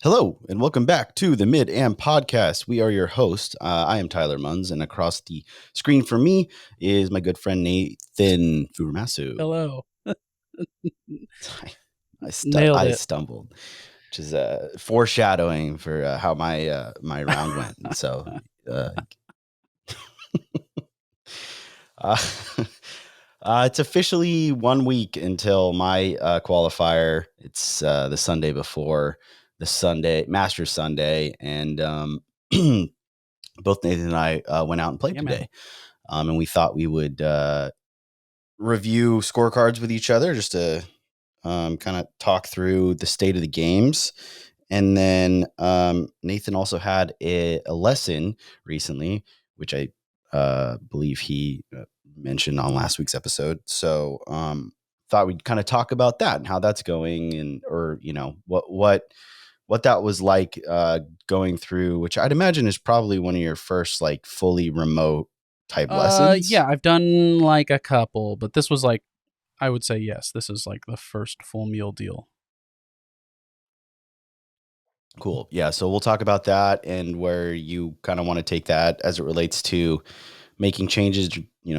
Hello, and welcome back to the Mid Am Podcast. We are your host. I am Tyler Munns, and across the screen from me is my good friend Nathan Furamasu. Hello. I Nailed it. stumbled, which is foreshadowing for how my my round went. And so, uh, it's officially 1 week until my qualifier. It's the Sunday before the Masters Sunday, and both Nathan and I went out and played today. And we thought we would review scorecards with each other just to kind of talk through the state of the games. And then Nathan also had a lesson recently, which I believe he mentioned on last week's episode. So thought we'd kind of talk about that and how that's going, and or what that was like going through, which I'd imagine is probably one of your first like fully remote type lessons. Yeah, I've done like a couple, but this was like, I would say yes, this is like the first full meal deal. Cool. Yeah. So we'll talk about that and where you kind of want to take that as it relates to making changes,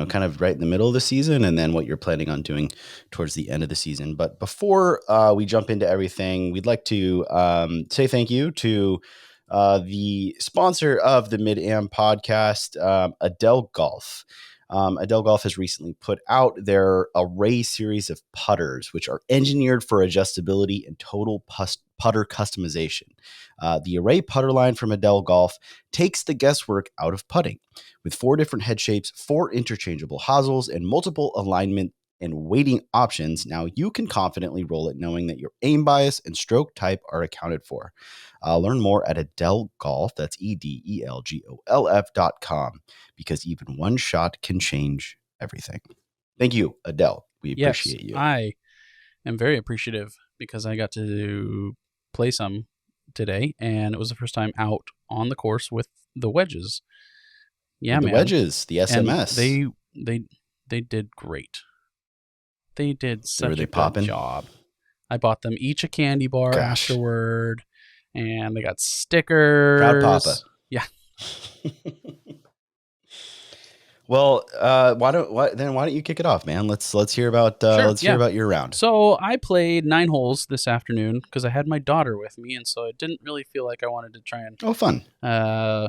kind of right in the middle of the season, and then what you're planning on doing towards the end of the season. But before we jump into everything, we'd like to say thank you to the sponsor of the Mid-Am podcast, Adele Golf. Adele Golf has recently put out their Array series of putters, which are engineered for adjustability and total putter customization. The Array putter line from Adele Golf takes the guesswork out of putting. With 4 different head shapes, 4 interchangeable hosels, and multiple alignment and weighting options, now you can confidently roll it knowing that your aim bias and stroke type are accounted for. Learn more at Adele Golf, that's EDELGOLF.com, because even one shot can change everything. Thank you, Adele. We appreciate you. I am very appreciative because I got to play some today, and it was the first time out on the course with the wedges. Yeah, the man. Wedges, the SMS. And they did great. They did such a good job. I bought them each a candy bar afterward, and they got stickers. Proud Papa. Yeah. Well, why don't you kick it off, man? Let's hear about hear about your round. So I played 9 holes this afternoon because I had my daughter with me, and so I didn't really feel like I wanted to try and fun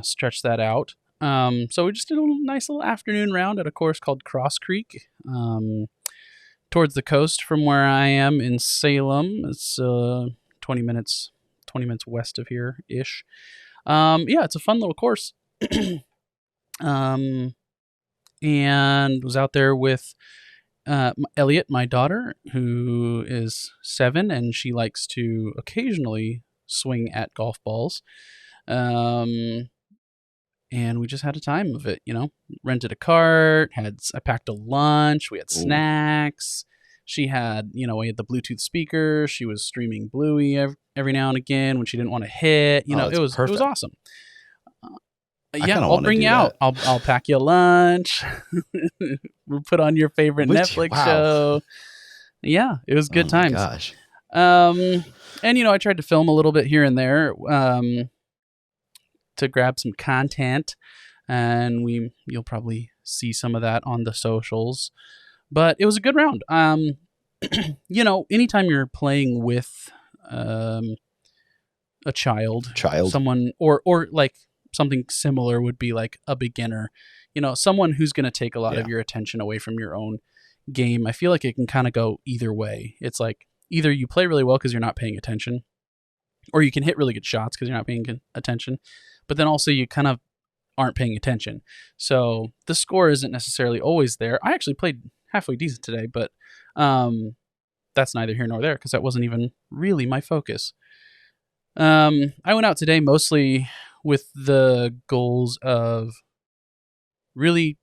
stretch that out. So we just did a nice little afternoon round at a course called Cross Creek, towards the coast from where I am in Salem. It's 20 minutes west of here ish. Yeah, it's a fun little course. And was out there with Elliot, my daughter, who is 7, and she likes to occasionally swing at golf balls. And we just had a time of it, rented a cart, I packed a lunch, we had snacks. She had, we had the Bluetooth speakers. She was streaming Bluey every now and again when she didn't want to hit, it was awesome. Yeah, I'll bring you out. I'll pack you a lunch. We'll put on your favorite Netflix show. Yeah, it was good times. Gosh. And I tried to film a little bit here and there to grab some content, and you'll probably see some of that on the socials. But it was a good round. Anytime you're playing with a child, someone or like something similar would be like a beginner, someone who's going to take a lot of your attention away from your own game. I feel like it can kind of go either way. It's like either you play really well because you're not paying attention, or you can hit really good shots because you're not paying attention, but then also you kind of aren't paying attention. So the score isn't necessarily always there. I actually played halfway decent today, but that's neither here nor there because that wasn't even really my focus. I went out today mostly with the goals of really,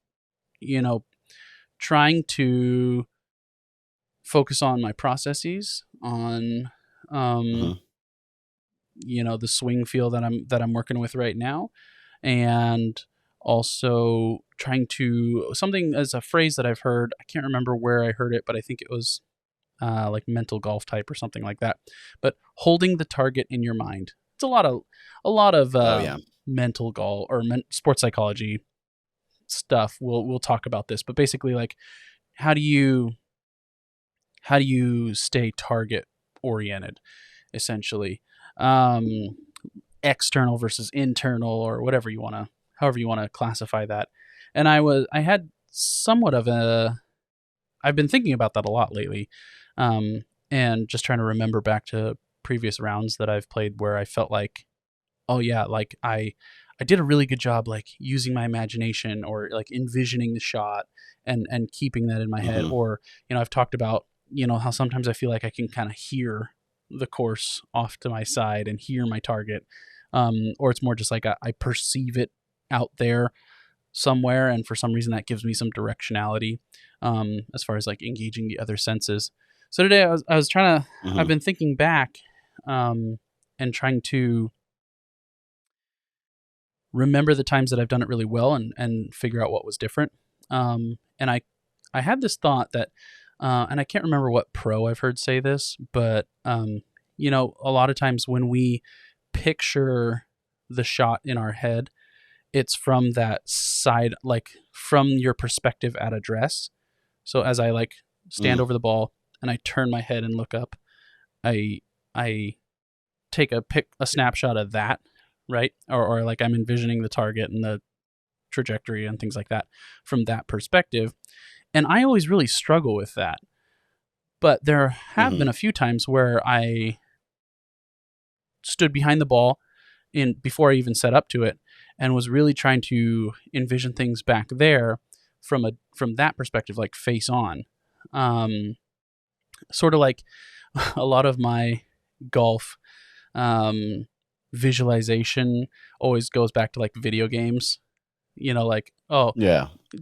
trying to focus on my processes, on, the swing feel that I'm working with right now, and also trying to, something as a phrase that I've heard, I can't remember where I heard it, but I think it was like mental golf type or something like that, but holding the target in your mind. it's a lot of mental golf or sports psychology stuff. We'll talk about this, but basically, like, how do you stay target oriented, essentially, external versus internal, or whatever you want to, however you want to classify that. And I had somewhat of I've been thinking about that a lot lately, and just trying to remember back to previous rounds that I've played where I felt like, oh yeah, like I did a really good job, like using my imagination or like envisioning the shot and keeping that in my head. Or, I've talked about, how sometimes I feel like I can kind of hear the course off to my side and hear my target. Or it's more just like I perceive it out there somewhere, and for some reason that gives me some directionality, as far as like engaging the other senses. So today I was trying to, I've been thinking back, and trying to remember the times that I've done it really well and figure out what was different. And I had this thought that, and I can't remember what pro I've heard say this, but, a lot of times when we picture the shot in our head, it's from that side, like from your perspective at address. So as I like stand over the ball and I turn my head and look up, I take a snapshot of that, right? Or like I'm envisioning the target and the trajectory and things like that from that perspective. And I always really struggle with that. But there have been a few times where I stood behind the ball before I even set up to it, and was really trying to envision things back there from that perspective, like face on. Sort of like a lot of my golf visualization always goes back to like video games, like,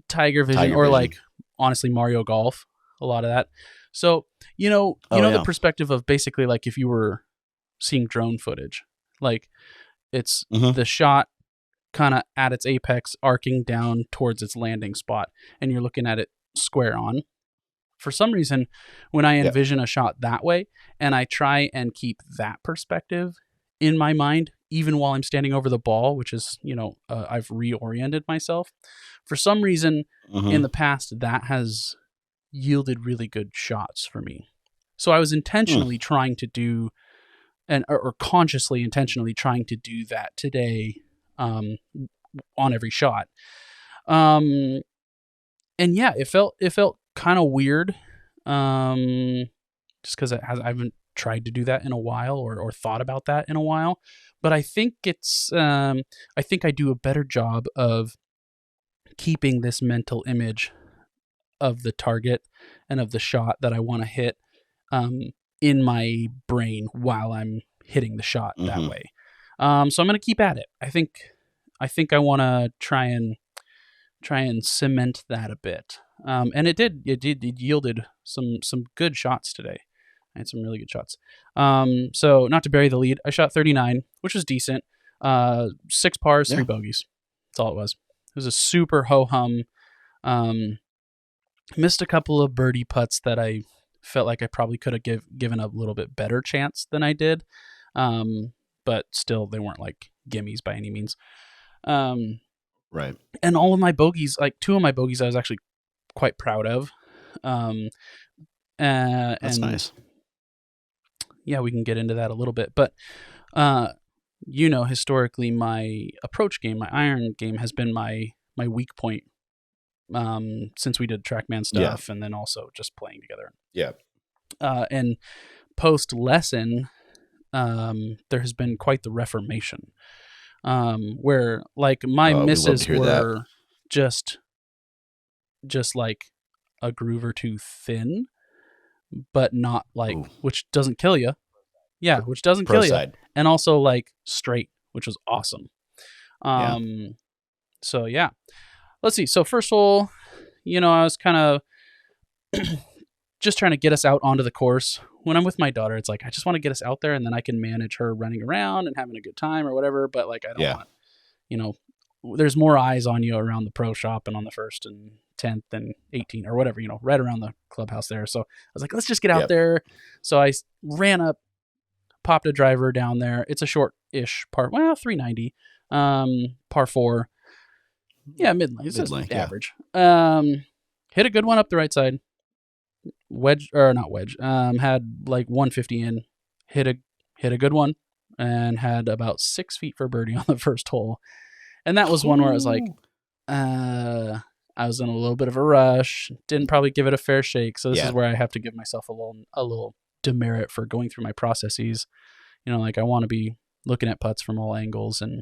Tiger Vision, or like honestly Mario Golf, a lot of that. So, the perspective of basically like if you were seeing drone footage, like it's the shot kind of at its apex arcing down towards its landing spot, and you're looking at it square on. For some reason, when I envision a shot that way and I try and keep that perspective in my mind, even while I'm standing over the ball, which is, I've reoriented myself. For some reason in the past, that has yielded really good shots for me. So I was intentionally trying to do, or consciously intentionally trying to do that today, on every shot. And yeah, it felt kind of weird, just because I haven't tried to do that in a while, or thought about that in a while. But I think I think I do a better job of keeping this mental image of the target and of the shot that I want to hit, in my brain while I'm hitting the shot that way. So I'm going to keep at it. I think I want to try and cement that a bit. And it yielded some good shots today. I had some really good shots. So not to bury the lead, I shot 39, which was decent. 6 pars, 3 bogeys. That's all it was. It was a super ho-hum. Missed a couple of birdie putts that I felt like I probably could have given a little bit better chance than I did. But still, they weren't like gimmies by any means. Right. And all of my bogeys, like 2 of my bogeys, I was actually quite proud of. That's nice. Yeah, we can get into that a little bit. But, historically, my approach game, my iron game, has been my weak point, since we did TrackMan stuff, and then also just playing together. Yeah. And post lesson, there has been quite the reformation, where like my misses were just like a groove or 2 thin, but not like, which doesn't kill you. Yeah, which doesn't kill you. And also like straight, which was awesome. So yeah, let's see. So first hole, I was kind of just trying to get us out onto the course. When I'm with my daughter, it's like, I just want to get us out there, and then I can manage her running around and having a good time or whatever. But like, I don't want, there's more eyes on you around the pro shop and on the 1st and 10th and 18th or whatever, right around the clubhouse there. So I was like, let's just get out there. So I ran up popped a driver down there. It's a short-ish par, 390, par 4. Yeah, mid-length. It's just average. Hit a good one up the right side. Wedge, or not wedge. Had like 150 in. Hit a good one, and had about 6 feet for birdie on the first hole. And that was one where I was like, I was in a little bit of a rush. Didn't probably give it a fair shake. So this is where I have to give myself a little demerit for going through my processes. Like I want to be looking at putts from all angles and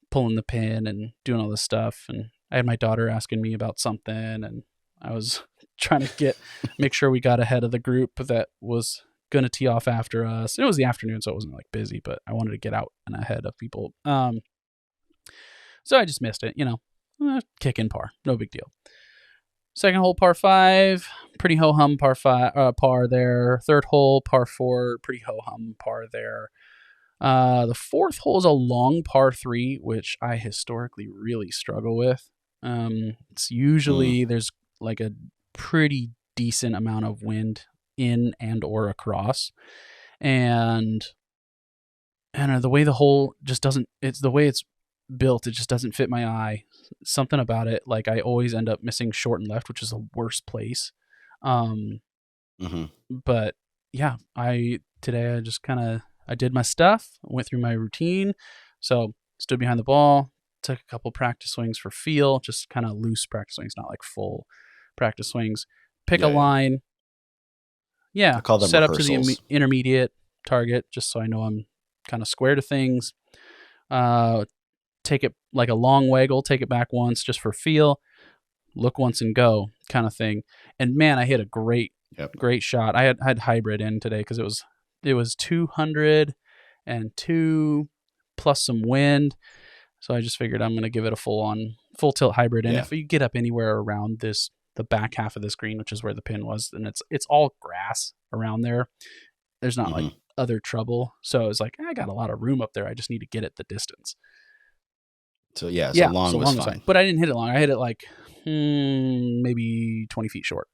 pulling the pin and doing all this stuff. And I had my daughter asking me about something, and I was trying to make sure we got ahead of the group that was going to tee off after us. It was the afternoon, so it wasn't like busy, but I wanted to get out and ahead of people. So I just missed it, kick in par, no big deal. Second hole, par 5, pretty ho-hum par there. Third hole, par 4, pretty ho-hum par there. The fourth hole is a long par 3, which I historically really struggle with. It's usually there's like a pretty decent amount of wind in and or across, and the way the hole just doesn't, it's the way it's built, it just doesn't fit my eye. Something about it, like I always end up missing short and left, which is the worst place. But yeah, today I just I did my stuff, went through my routine. So stood behind the ball, took a couple practice swings for feel, just kind of loose practice swings, not like full practice swings. Pick a line. Yeah, I call them set rehearsals. Up to the intermediate target, just so I know I'm kind of square to things. Take it like a long waggle, take it back once just for feel, look once and go kind of thing. And man, I hit a great shot. I had hybrid in today because it was 202 plus some wind. So I just figured I'm going to give it a full tilt hybrid. And if you get up anywhere around the back half of this green, which is where the pin was, and it's all grass around there, there's not like other trouble. So it's like, I got a lot of room up there. I just need to get it the distance. So long was fine. But I didn't hit it long. I hit it like maybe 20 feet short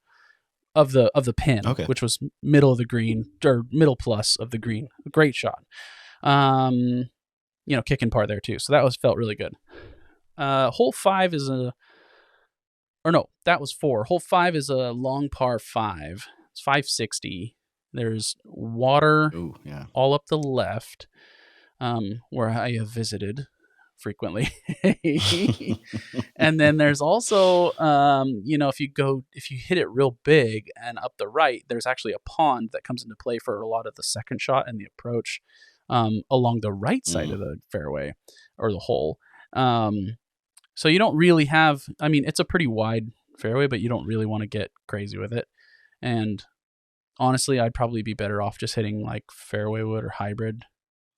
of the pin, which was middle of the green, or middle plus of the green. Great shot. Kick and par there too. So that felt really good. Hole 5 is that was 4. Hole 5 is a long par 5. It's 560. There's water all up the left, where I have visited frequently. And then there's also, if you hit it real big and up the right, there's actually a pond that comes into play for a lot of the second shot and the approach along the right side of the fairway or the hole. So you don't really have, it's a pretty wide fairway, but you don't really want to get crazy with it. And honestly, I'd probably be better off just hitting like fairway wood or hybrid,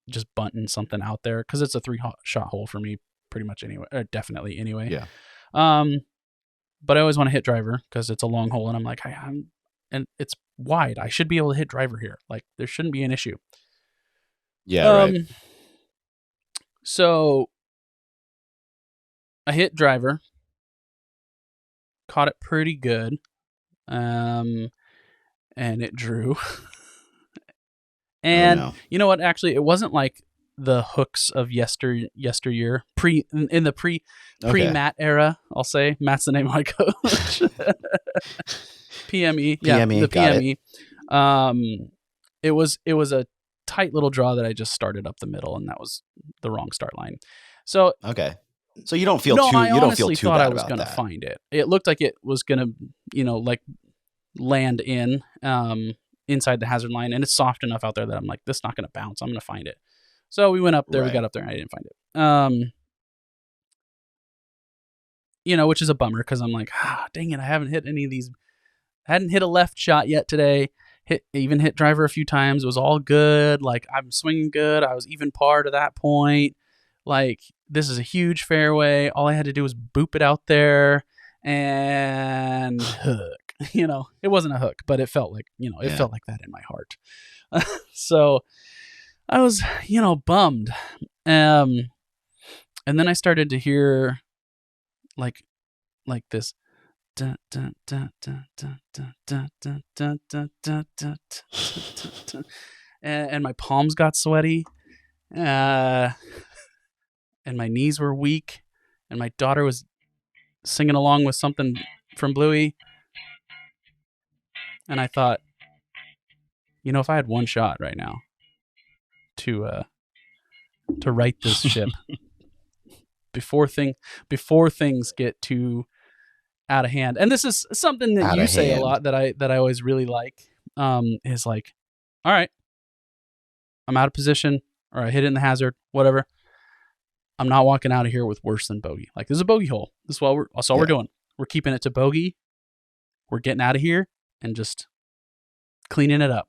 just bunting something out there, because it's a 3-shot hole for me pretty much anyway, or definitely anyway. Yeah. But I always want to hit driver because it's a long hole, and I'm like, and it's wide. I should be able to hit driver here. Like there shouldn't be an issue. Yeah. Right. So I hit driver, caught it pretty good, and it drew. And you know what? Actually, it wasn't like the hooks of yesteryear, in the pre-Matt era. I'll say Matt's the name of my coach. PME, the PME. It was a tight little draw that I just started up the middle, and that was the wrong start line. So so you don't feel I too honestly thought bad I was going to find it. It looked like it was going to, like land in inside the hazard line, and it's soft enough out there that I'm like, this is not going to bounce. I'm going to find it. So we went up there, we got up there, and I didn't find it. Which is a bummer because I'm like, dang it, I haven't hit any of these. I hadn't hit a left shot yet today. Even hit driver a few times. It was all good. Like I'm swinging good. I was even par to that point. Like this is a huge fairway. All I had to do was boop it out there and hook. It wasn't a hook, but it felt like, felt like that in my heart. So I was, bummed. And then I started to hear like this. and my palms got sweaty, and my knees were weak, and my daughter was singing along with something from Bluey, and I thought, if I had one shot right now to right this ship before things get too out of hand. And this is something that you say a lot that I always really like, is like, all right, I'm out of position, or I hit it in the hazard, whatever. I'm not walking out of here with worse than bogey. Like, this is a bogey hole. That's all we're doing. We're keeping it to bogey. We're getting out of here and just cleaning it up.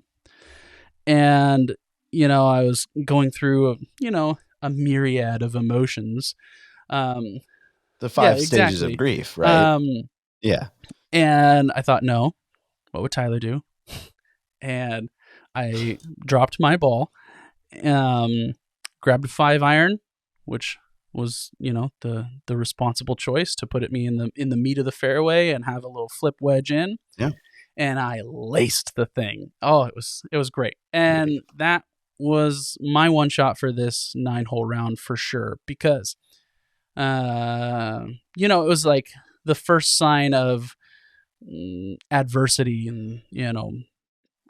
And, I was going through, a myriad of emotions. The 5 stages of grief, right? Yeah. And I thought, no, what would Tyler do? And I dropped my ball, grabbed a 5-iron, which was, the responsible choice to put me in the meat of the fairway and have a little flip wedge in. Yeah. And I laced the thing. Oh, it was great. And that was my one shot for this 9-hole round for sure, because it was like the first sign of adversity and,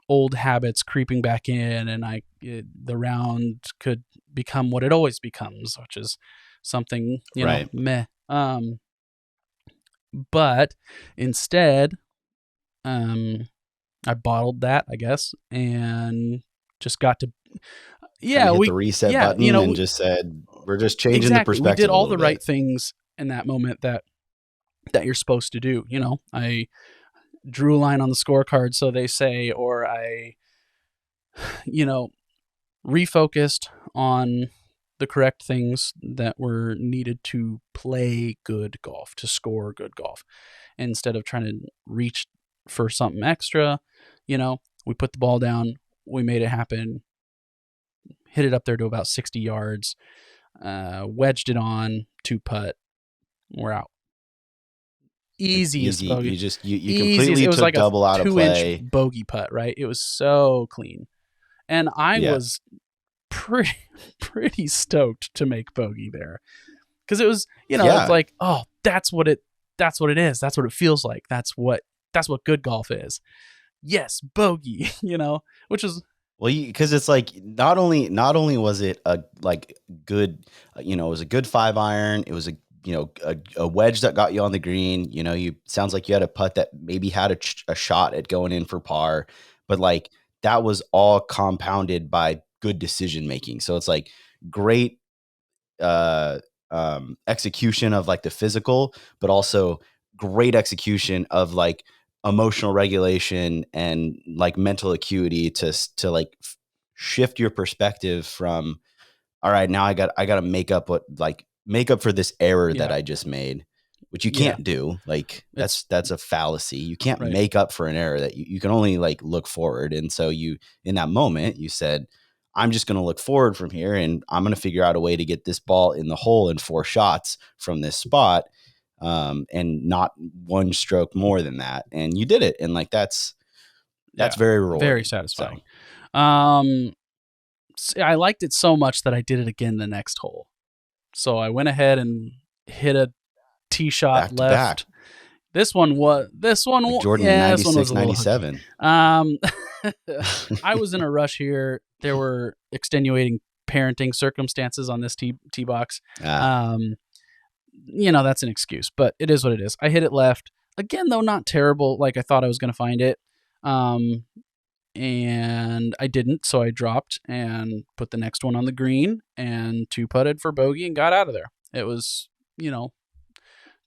old habits creeping back in, and the round could become what it always becomes, which is something, right. Meh. But instead, I bottled that, I guess, and just got to, hit the reset button and just said, we're just changing the perspective. We did all the right things in that moment that you're supposed to do. I drew a line on the scorecard, so they say, or I, refocused on the correct things that were needed to play good golf, to score good golf, instead of trying to reach for something extra. We put the ball down, we made it happen, hit it up there to about 60 yards, wedged it on, 2-putt, we're out. Easiest bogey. You completely took like double out of play. 2-inch bogey putt, right? It was so clean, and I was pretty stoked to make bogey there, because it was, it's like, oh, that's what it is. That's what it feels like. That's what good golf is. Yes, bogey. Which is, well, because it's like not only was it a good, it was a good 5-iron. It was a wedge that got you on the green. Sounds like you had a putt that maybe had a shot at going in for par, but like that was all compounded by good decision making. So it's like great execution of like the physical, but also great execution of like emotional regulation and like mental acuity to like shift your perspective from, all right, now I got to make up for this error that I just made, which you can't do. Like that's a fallacy. You can't make up for an error that you can only like look forward. And so in that moment you said, I'm just going to look forward from here, and I'm going to figure out a way to get this ball in the hole in 4 shots from this spot. And not one stroke more than that. And you did it. And like, that's very rewarding. Very satisfying. So. I liked it so much that I did it again the next hole. So I went ahead and hit a tee shot left. This one was like Jordan 96, 97. I was in a rush here. There were extenuating parenting circumstances on this tee box. That's an excuse, but it is what it is. I hit it left again, though not terrible. Like I thought I was going to find it. And I didn't, so I dropped and put the next one on the green and 2-putted for bogey and got out of there. It was,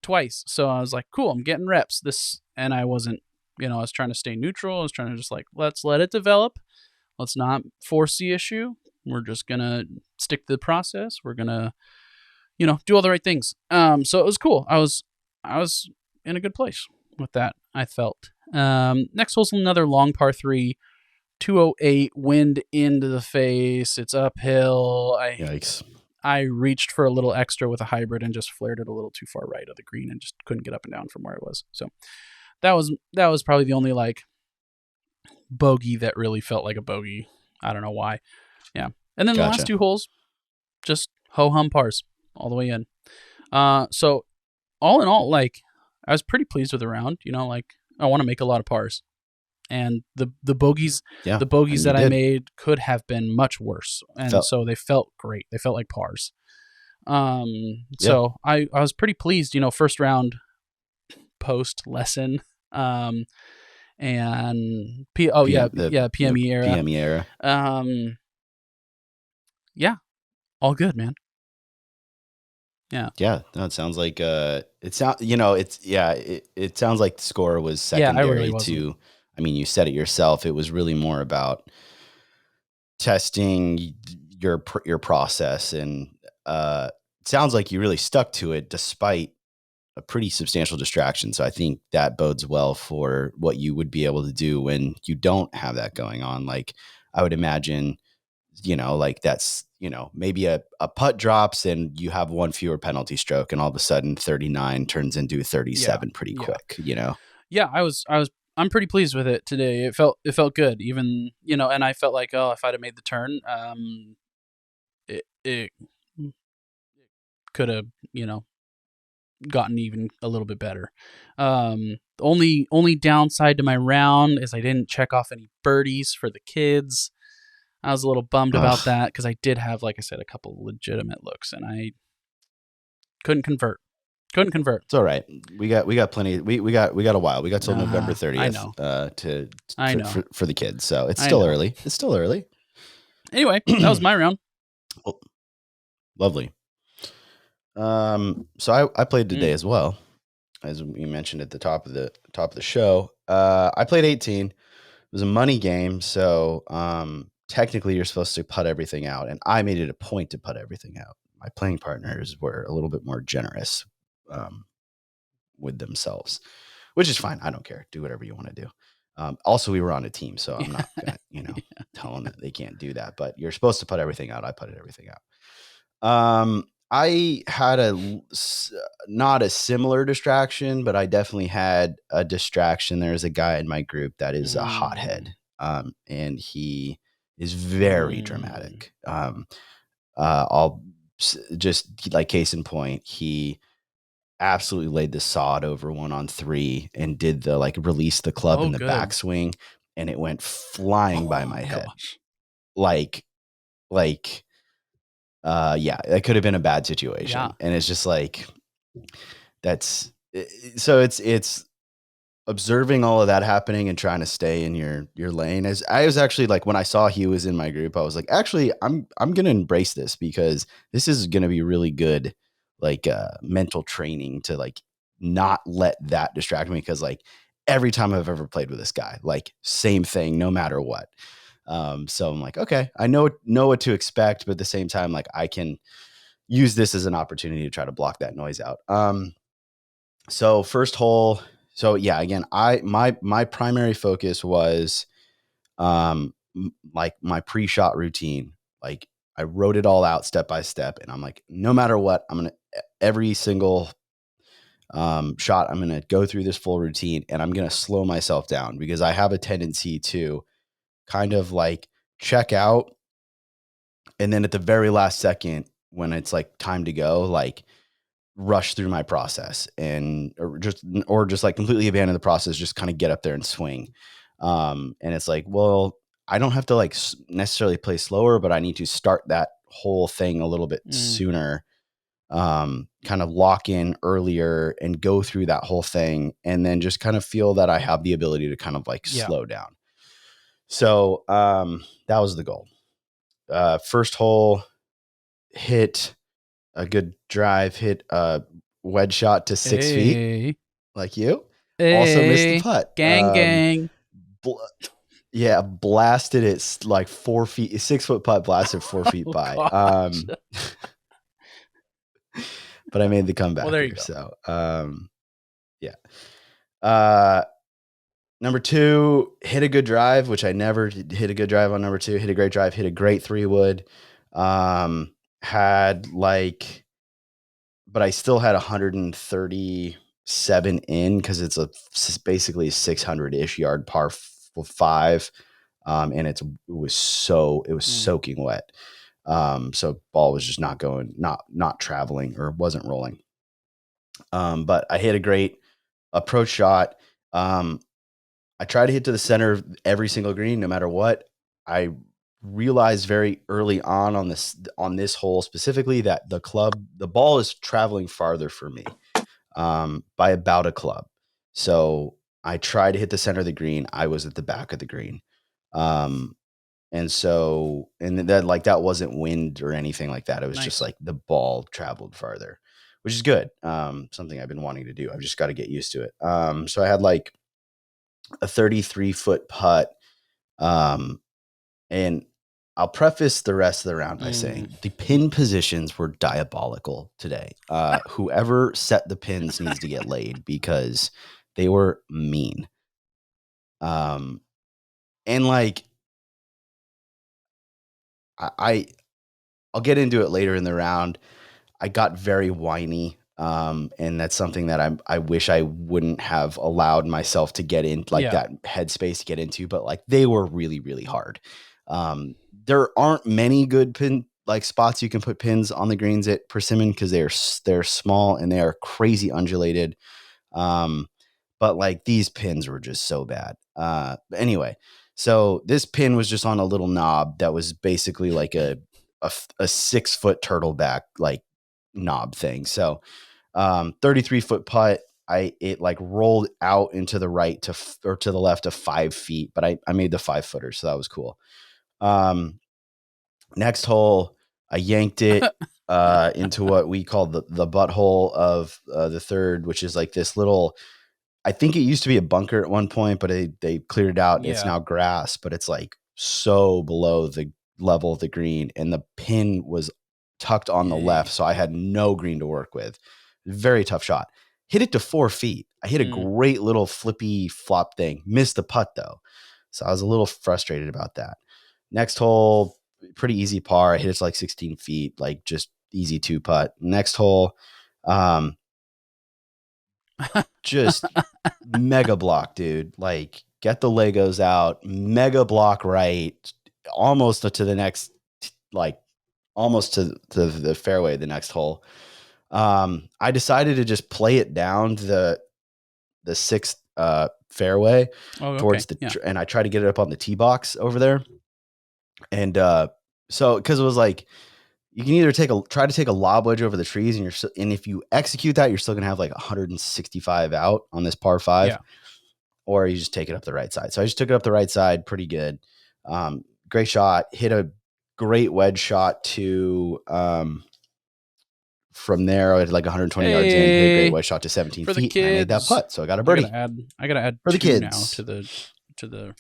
twice. So I was like, cool, I'm getting reps. And I wasn't, I was trying to stay neutral. I was trying to just like, let's let it develop. Let's not force the issue. We're just going to stick to the process. We're going to, do all the right things. So it was cool. I was in a good place with that, I felt. Next hole's another long par 3. 208, wind into the face. It's uphill. Yikes. I reached for a little extra with a hybrid and just flared it a little too far right of the green and just couldn't get up and down from where it was. So that was probably the only like bogey that really felt like a bogey I don't know why. Yeah. And then the Gotcha. last 2 holes, just ho-hum pars all the way in. So all in all, like, I was pretty pleased with the round. You know, like, I want to make a lot of pars, and the bogeys, Yeah, the bogeys and you that I did. made could have been much worse, and so they felt great. They felt like pars. So I was pretty pleased. You know, first round post lesson, and PME era. PME era. Yeah, all good, man. Yeah. Yeah. No, it sounds like it sounds like the score was secondary really wasn't. to. I mean, you said it yourself. It was really more about testing your process, and it sounds like you really stuck to it despite a pretty substantial distraction. So I think that bodes well for what you would be able to do when you don't have that going on. Like, I would imagine, like that's, maybe a putt drops and you have one fewer penalty stroke, and all of a sudden 39 turns into 37 pretty quick, Yeah, I'm pretty pleased with it today. It felt good, even, and I felt like, if I'd have made the turn, it could have, gotten even a little bit better. Only downside to my round is I didn't check off any birdies for the kids. I was a little bummed about that, because I did have, like I said, a couple legitimate looks, and I couldn't convert. It's all right. We got plenty. We got a while. We got till November 30th. I know. For the kids. So it's still early. It's still early. Anyway, that was my round. Well, lovely. So I played today as well, as we mentioned at the top of the show. I played 18. It was a money game, so technically you're supposed to putt everything out, and I made it a point to putt everything out. My playing partners were a little bit more generous with themselves, which is fine. I don't care. Do whatever you want to do. Also, we were on a team, so I'm not gonna, tell them that they can't do that. But you're supposed to putt everything out. I putted everything out. I had not a similar distraction, but I definitely had a distraction. There's a guy in my group that is a hothead, and he is very dramatic. I'll just, like, case in point, he absolutely laid the sod over one on 3 and did the, like, release the club in the backswing, and it went flying by my head. Like, yeah, that could have been a bad situation. Yeah. And it's just like, so it's observing all of that happening and trying to stay in your lane. As I was actually, like, when I saw he was in my group, I was like, actually, I'm going to embrace this, because this is going to be really good, like, mental training to, like, not let that distract me. Cause, like, every time I've ever played with this guy, like, same thing, no matter what. So I'm like, okay, I know what to expect, but at the same time, like, I can use this as an opportunity to try to block that noise out. So first hole. So yeah, again, my primary focus was, like, my pre-shot routine. Like, I wrote it all out step by step, and I'm like, no matter what, every single shot, I'm going to go through this full routine, and I'm going to slow myself down, because I have a tendency to kind of, like, check out, and then at the very last second, when it's, like, time to go, like, rush through my process, or just like completely abandon the process, just kind of get up there and swing. And it's like, well, I don't have to, like, necessarily play slower, but I need to start that whole thing a little bit sooner, kind of lock in earlier and go through that whole thing, and then just kind of feel that I have the ability to kind of, like, slow down. So that was the goal. First hole, hit a good drive, hit a wedge shot to 6 feet, like you. Also missed the putt. Gang. Yeah, blasted it like 4 feet, 6 foot putt, blasted 4 feet by. But I made the comeback. Well, there you go. So yeah. Number 2, hit a good drive, which I never hit a good drive on number 2. Hit a great drive, hit a great 3-wood. Had, like, but I still had 137 in, because it's basically a 600-ish yard par 5. and it was soaking wet. So ball was just not going, not traveling, or wasn't rolling. But I hit a great approach shot. I try to hit to the center of every single green, no matter what. I realized very early on this hole specifically that the ball is traveling farther for me, by about a club. So I tried to hit the center of the green. I was at the back of the green. And that, like, that wasn't wind or anything like that. It was just like the ball traveled farther, which is good. Something I've been wanting to do. I've just got to get used to it. So I had like a 33-foot putt. And I'll preface the rest of the round by saying the pin positions were diabolical today. Whoever set the pins needs to get laid because they were mean. And like, I'll get into it later in the round. I got very whiny. And that's something that I wish I wouldn't have allowed myself to get in, like that headspace to get into, but like they were really, really hard. There aren't many good pin like spots you can put pins on the greens at Persimmon because they're small and they are crazy undulated. But like these pins were just so bad. Anyway, so this pin was just on a little knob that was basically like a 6-foot turtleback like knob thing. So 33-foot putt. It like rolled out into the right or to the left of 5 feet, but I made the 5-footer, so that was cool. Next hole, I yanked it into what we call the butthole of the third, which is like this little. I think it used to be a bunker at one point, but they cleared it out. And it's now grass, but it's like so below the level of the green, and the pin was tucked on the left, so I had no green to work with. Very tough shot. Hit it to 4 feet. I hit a great little flippy flop thing. Missed the putt though, so I was a little frustrated about that. Next hole, pretty easy par. I hit it to like 16 feet, like just easy 2 putt. Next hole, just mega block, dude. Like, get the Legos out, mega block right, almost to the next, like almost to the fairway, the next hole. I decided to just play it down to the 6th fairway towards and I tried to get it up on the tee box over there. And so because it was like, you can either try to take a lob wedge over the trees, and if you execute that, you're still gonna have like 165 out on this par 5, or you just take it up the right side. So I just took it up the right side, pretty good. Great shot, hit a great wedge shot to from there. I had like 120 yards in, hit a great wedge shot to 17 feet, and I made that putt. So I got a birdie. I gotta add for the kids now to the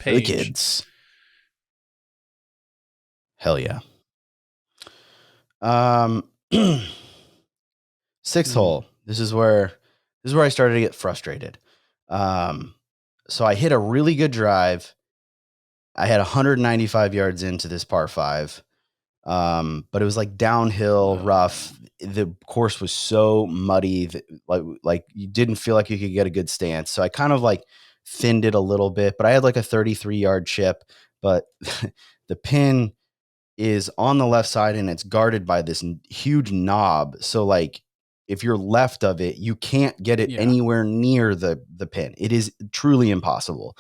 page. For the kids. Hell yeah. 6th hole. This is where I started to get frustrated. So I hit a really good drive. I had 195 yards into this par 5. But it was like downhill, rough. The course was so muddy that like you didn't feel like you could get a good stance. So I kind of like thinned it a little bit, but I had like a 33-yard chip, but the pin is on the left side and it's guarded by this huge knob. So like if you're left of it, you can't get it anywhere near the pin. It is truly impossible.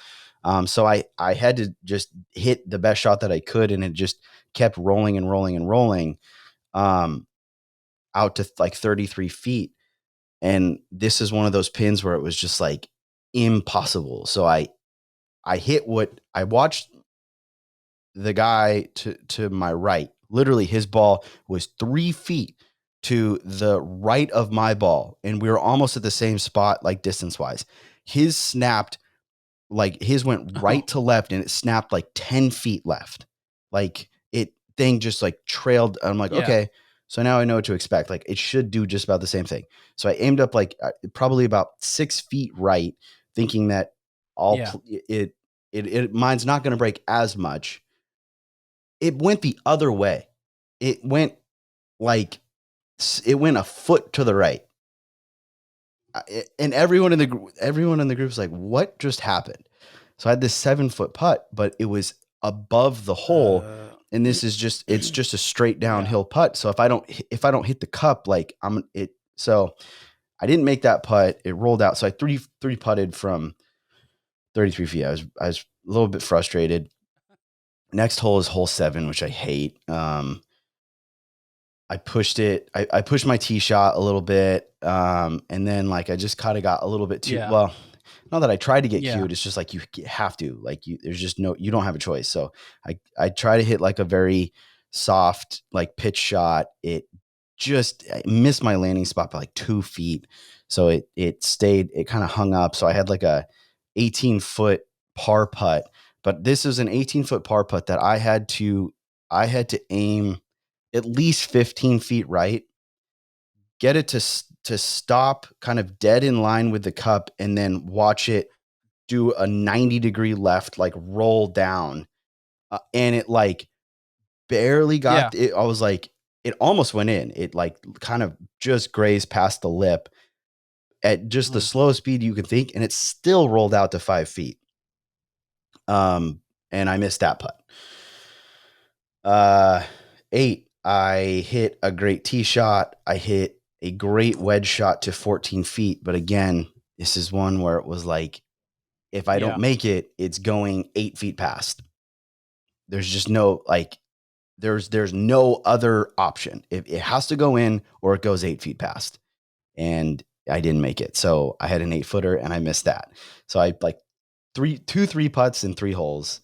So I had to just hit the best shot that I could, and it just kept rolling and rolling and rolling out to like 33 feet. And this is one of those pins where it was just like impossible. So I watched the guy to my right. Literally, his ball was 3 feet to the right of my ball, and we were almost at the same spot, like distance wise. His snapped, like his went right to left, and it snapped like 10 feet left. Like thing just like trailed. I'm like, okay, so now I know what to expect. Like it should do just about the same thing. So I aimed up like probably about 6 feet right, thinking that mine's not going to break as much. It went the other way. It went a foot to the right. And everyone in the group is like, what just happened? So I had this 7-foot putt, but it was above the hole. And this is it's just a straight downhill putt. So if I don't hit the cup, like so I didn't make that putt. It rolled out. So I three putted from 33 feet. I was a little bit frustrated. Next hole is hole 7, which I hate. I pushed it. I pushed my tee shot a little bit. And then like, I just kind of got a little bit too, well, not that I tried to get cute. It's just like, you have to, like, there's just you don't have a choice. So I try to hit like a very soft, like pitch shot. I missed my landing spot by like 2 feet. So it kind of hung up. So I had like a 18-foot par putt, but this is an 18-foot par putt that I had to aim at least 15 feet right, get it to stop kind of dead in line with the cup, and then watch it do a 90-degree left, like roll down. And it like barely got it. I was like, it almost went in. It like kind of just grazed past the lip at just the slowest speed you could think. And it still rolled out to 5 feet. And I missed that putt. 8, I hit a great tee shot. I hit a great wedge shot to 14 feet. But again, this is one where it was like, if I don't make it, it's going 8 feet past. There's just no, like, there's no other option. It has to go in or it goes 8 feet past. And I didn't make it. So I had an 8-footer and I missed that. So I like 3 putts in 3 holes,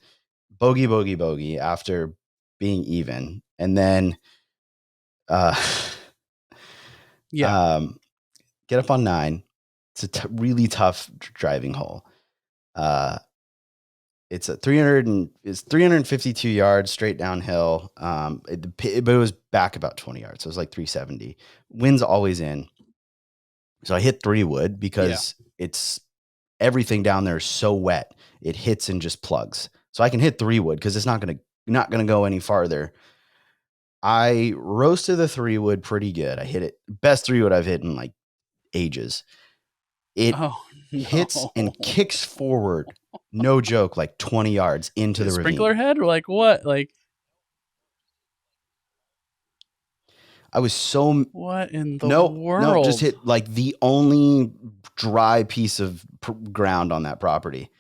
bogey, bogey, bogey after being even. And then, get up on 9. It's a really tough driving hole. It's 352 yards straight downhill. But it was back about 20 yards. So it was like 370. Wind's always in. So I hit 3-wood because it's everything down there is so wet. It hits and just plugs. So I can hit 3-wood because it's not going to go any farther. I roasted the 3-wood pretty good. I hit it best 3-wood I've hit in like ages. It hits and kicks forward. No joke, like 20 yards into the sprinkler ravine. Head or like what? Like, I was so what in the world? No, just hit like the only dry piece of ground on that property.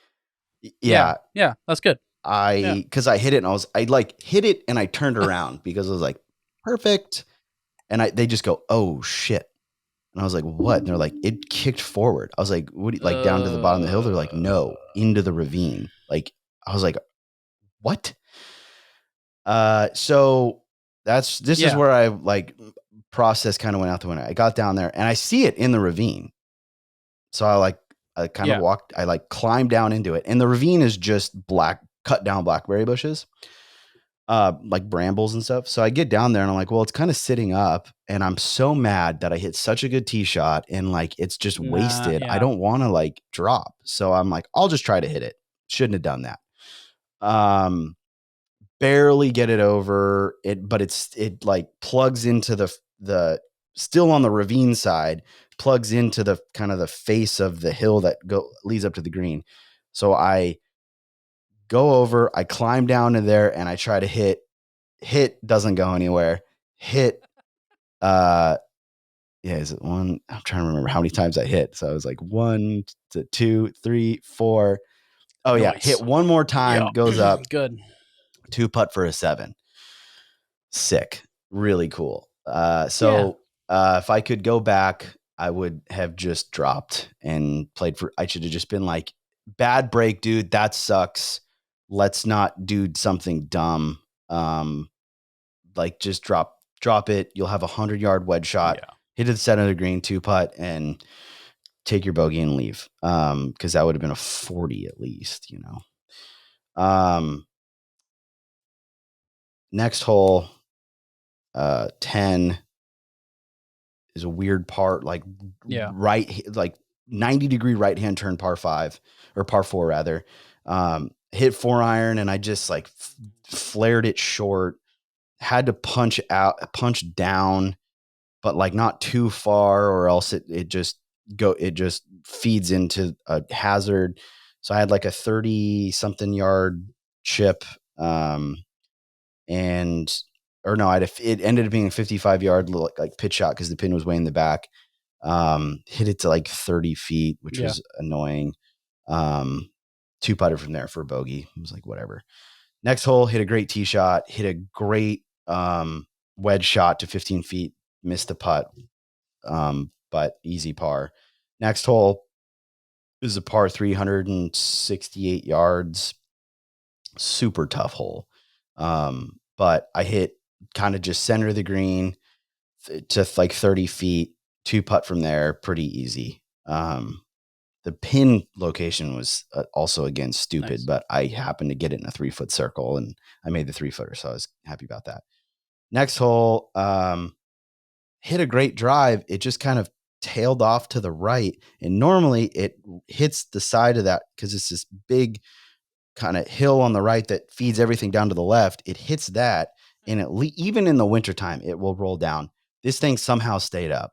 Yeah, that's good. Because I hit it and I like hit it and I turned around because I was like, perfect. And they just go, oh shit. And I was like, what? And they're like, it kicked forward. I was like, what? Like down to the bottom of the hill? They're like, no, into the ravine. Like, I was like, what? So this is where I like process kind of went out the window. I got down there and I see it in the ravine. So I kind of walked, I like climbed down into it, and the ravine is just cut down blackberry bushes, like brambles and stuff. So I get down there and I'm like, well, it's kind of sitting up, and I'm so mad that I hit such a good tee shot and like, it's just wasted. I don't want to like drop. So I'm like, I'll just try to hit it. Shouldn't have done that. Barely get it over it, but it like plugs into the still on the ravine side, plugs into the kind of the face of the hill that leads up to the green. So I go over, I climb down in there and I try to hit, doesn't go anywhere. Hit, is it 1? I'm trying to remember how many times I hit. So I was like 1 to 2, 3, 4. Oh nice. Yeah. Hit one more time, goes up. Good. 2 putt for a 7. Sick. Really cool. If I could go back, I would have just dropped and played I should have just been like, bad break, dude. That sucks. Let's not do something dumb. Like just drop it. You'll have 100-yard wedge shot, hit it the center of the green, 2 putt, and take your bogey and leave. Cause that would have been a 40 at least, you know? Next hole, 10 is a weird part, like right, like 90-degree right-hand turn, par 5 or par 4 rather. Hit 4-iron and I just like flared it short, had to punch down, but like not too far or else it just feeds into a hazard. So I had like a 30 something yard chip. And, or no, it ended up being a 55 yard like pitch shot because the pin was way in the back. Hit it to like 30 feet, which was annoying. Two putted from there for a bogey. It was like, whatever. Next hole, hit a great tee shot, hit a great wedge shot to 15 feet, missed the putt, but easy par. Next hole is a par 368 yards, super tough hole. But I hit kind of just center of the green to like 30 feet, two putt from there, pretty easy. The pin location was also, again, stupid, nice. But I happened to get it in a 3-foot circle and I made the 3-footer. So I was happy about that. Next hole, hit a great drive. It just kind of tailed off to the right. And normally it hits the side of that because it's this big kind of hill on the right that feeds everything down to the left. It hits that. And even in the wintertime, it will roll down. This thing somehow stayed up.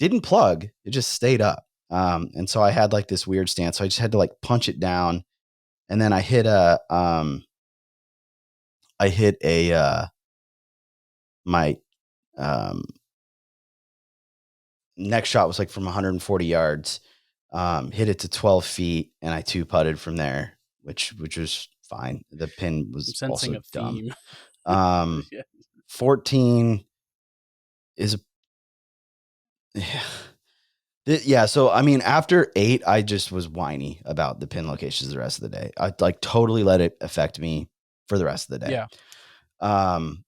Didn't plug. It just stayed up. And so I had like this weird stance. So I just had to like punch it down. And then I hit my next shot was like from 140 yards, hit it to 12 feet and I 2-putted from there, which was fine. The pin was also dumb. 14 is yeah. So, I mean, after 8, I just was whiny about the pin locations the rest of the day. I like totally let it affect me for the rest of the day. Yeah.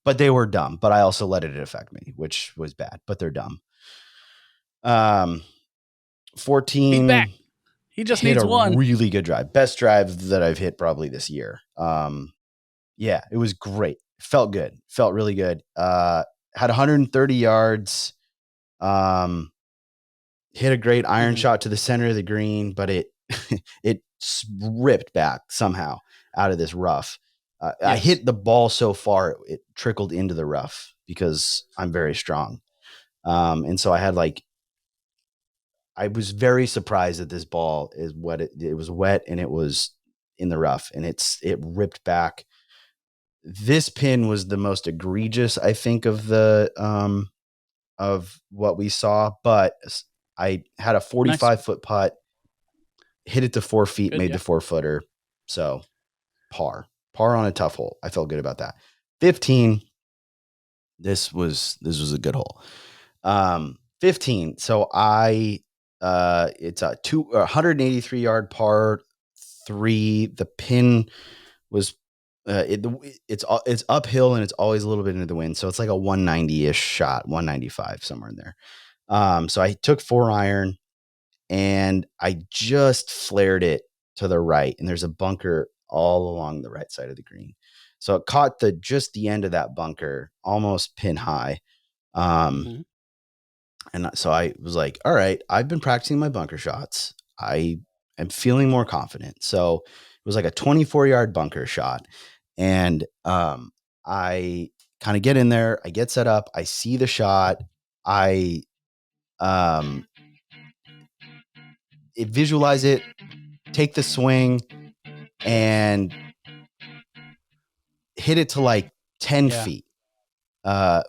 But they were dumb, but I also let it affect me, which was bad, but they're dumb. 14. He's back. He just needs one. Really good drive. Best drive that I've hit probably this year. Yeah, it was great. Felt good. Felt really good. Had 130 yards. Hit a great iron shot to the center of the green, but it ripped back somehow out of this rough. Yes. I hit the ball so far it trickled into the rough because I'm very strong. And so I was very surprised that this ball is wet. It was wet and it was in the rough and it ripped back. This pin was the most egregious, I think, of what we saw, but I had a 45-foot putt, hit it to 4 feet, made the 4-footer. So par on a tough hole. I felt good about that. 15. This was a good hole. 15. So it's a 183 yard par 3. The pin was it's uphill and it's always a little bit into the wind. So it's like a 190-ish shot, 195, somewhere in there. So I took 4-iron and I just flared it to the right. And there's a bunker all along the right side of the green. So it caught just the end of that bunker, almost pin high. And so I was like, all right, I've been practicing my bunker shots. I am feeling more confident. So it was like a 24-yard bunker shot. And I kind of get in there. I get set up. I see the shot. I visualize it, take the swing, and hit it to like 10 feet,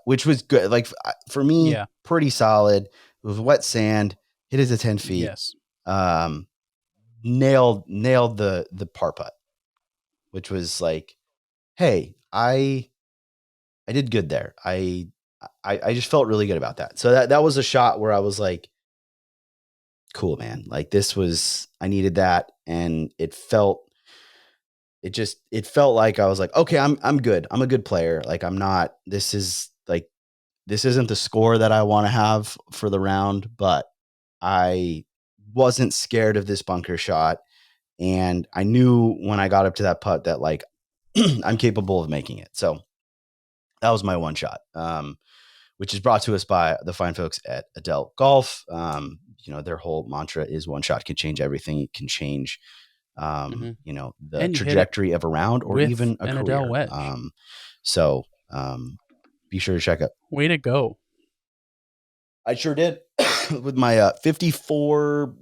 which was good. Like for me, pretty solid. It was wet sand, hit it to 10 feet. Yes. Nailed the par putt, which was like, hey, I did good there. I just felt really good about that. So that was a shot where I was like, cool, man. Like I needed that. And it felt like I was like, okay, I'm good. I'm a good player. Like this isn't the score that I want to have for the round, but I wasn't scared of this bunker shot. And I knew when I got up to that putt that like, I'm capable of making it. So that was my one shot, which is brought to us by the fine folks at Adele Golf. Their whole mantra is one shot can change everything. It can change, the trajectory of a round or even a career. Adele wedge. So be sure to check it. Way to go. I sure did with my 54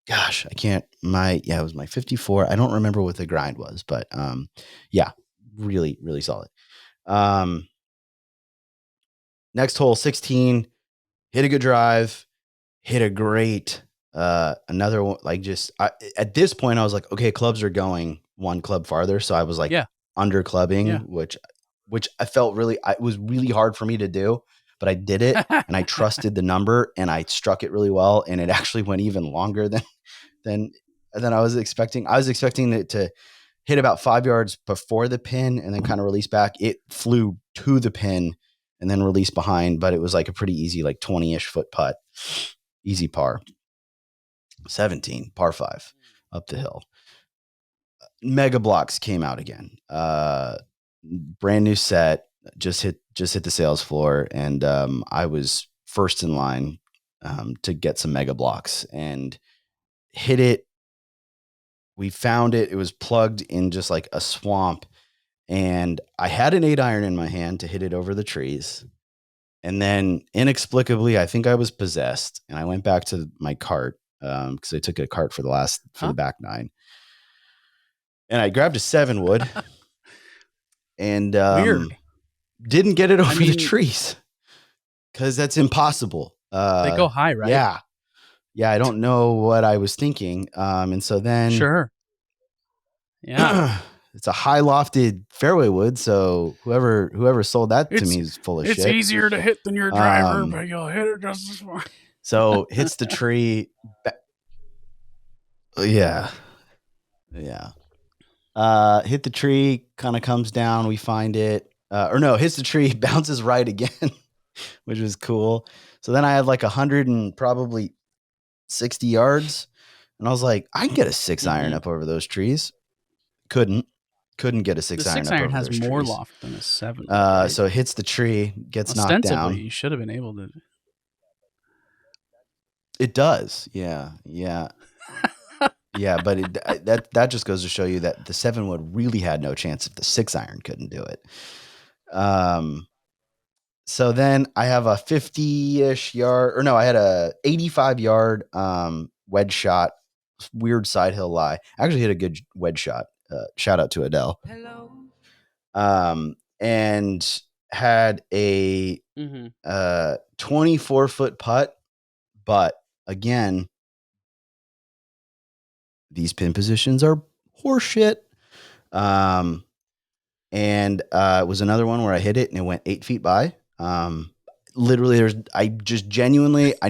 gosh, I can't, it was my 54. I don't remember what the grind was, but yeah, really, really solid. Next hole, 16, hit a good drive, hit a great, another one, like at this point I was like, okay, clubs are going one club farther. So I was like under clubbing, which I felt it was really hard for me to do, but I did it and I trusted the number and I struck it really well. And it actually went even longer than I was expecting. I was expecting it to hit about 5 yards before the pin and then kind of release back. It flew to the pin and then release behind, but it was like a pretty easy, like 20-ish foot putt, easy par. 17, par 5 up the hill. Mega Blocks came out again. Brand new set, just hit the sales floor, and I was first in line to get some Mega Blocks and hit it. We found it. It was plugged in just like a swamp, and I had an 8-iron in my hand to hit it over the trees. And then inexplicably, I think I was possessed, and I went back to my cart because I took a cart for the back 9. And I grabbed a 7-wood and Weird. Didn't get it over the trees because that's impossible. They go high, right? Yeah. Yeah. I don't know what I was thinking. And so then. Sure. Yeah. It's a high lofted fairway wood. So whoever sold that to me is full of shit. It's easier to hit than your driver, but you'll hit it just as far. So hits the tree. Yeah. Yeah. Hit the tree, kind of comes down. We find it. Hits the tree, bounces right again, which was cool. So then I had like 100 and probably 60 yards. And I was like, I can get a 6-iron up over those trees. Couldn't get a 6-iron up over those trees. The 6-iron has more loft than a 7. Right? So it hits the tree, gets knocked down. You should have been able to. It does. Yeah. Yeah. Yeah, but that just goes to show you that the 7-wood really had no chance if the 6-iron couldn't do it. So then I have a 50-ish yard, I had a 85-yard wedge shot, weird side hill lie. I actually hit a good wedge shot. Shout out to Adele. Hello. And had a 24-foot putt, but again, these pin positions are horseshit. And it was another one where I hit it and it went 8 feet by. Literally I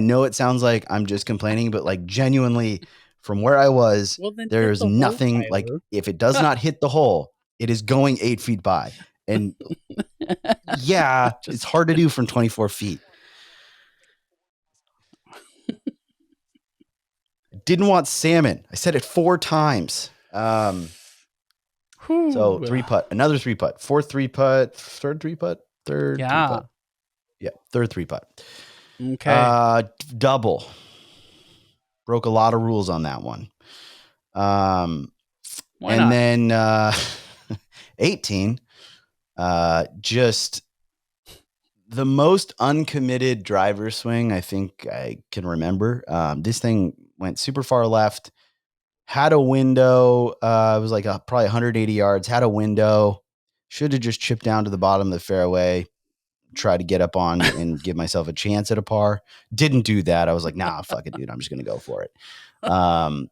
know it sounds like I'm just complaining, but like genuinely from where I was, there's nothing hole, like if it does not hit the hole, it is going 8 feet by. And yeah, it's hard to do from 24 feet. Didn't want salmon. I said it 4 times. So 3-putt, another 3-putt, 4th 3-putt, third 3-putt, third 3-putt. Yeah, third 3-putt. Okay. Double. Broke a lot of rules on that one. Why not? Then 18. Just the most uncommitted driver swing I think I can remember. This thing went super far left. Had a window. It was like probably 180 yards. Had a window. Should have just chipped down to the bottom of the fairway. Try to get up on and give myself a chance at a par. Didn't do that. I was like, nah, fuck it, dude. I'm just going to go for it. And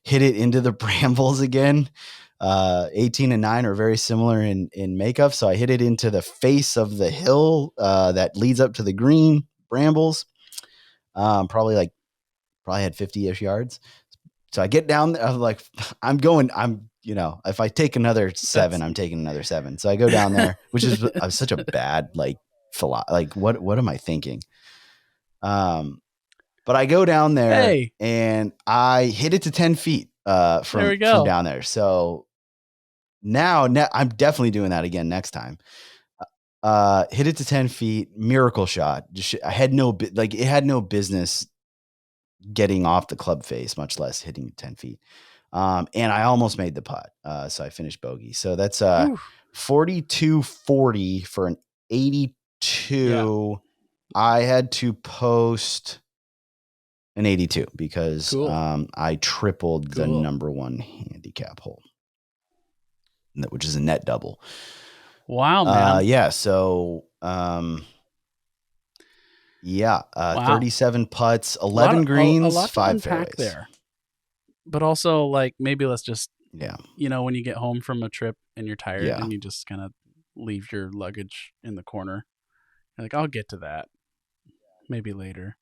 hit it into the brambles again. 18 and 9 are very similar in makeup. So I hit it into the face of the hill that leads up to the green brambles. Probably had 50-ish yards. So I get down there. I'm like, if I take another 7, I'm taking another 7. So I go down there, which is such a bad, what am I thinking? But I go down there and I hit it to 10 feet from down there. So now I'm definitely doing that again next time. Hit it to 10 feet, miracle shot. I had it had no business getting off the club face, much less hitting 10 feet. And I almost made the putt. So I finished bogey. So that's 42-40 for an 82. Yeah. I had to post An 82 because Cool. I tripled the number one handicap hole, which is a net double. Wow, man. Yeah. So, wow. 37 putts, 11 greens, a lot 5 to unpack fairways there. But also, like, maybe let's just, yeah, when you get home from a trip and you're tired yeah, and you just kind of leave your luggage in the corner. You're like, I'll get to that maybe later.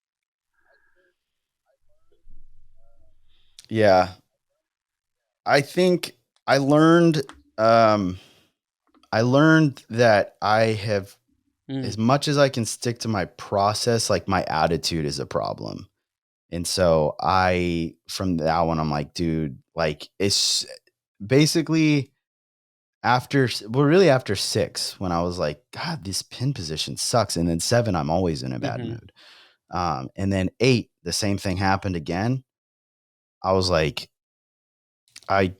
yeah. I think I learned that I have, as much as I can stick to my process, like my attitude is a problem. And so from that one, I'm like, dude, like it's basically after 6, when I was like, God, this pin position sucks. And then 7, I'm always in a bad mood. And then 8, the same thing happened again. I was like, I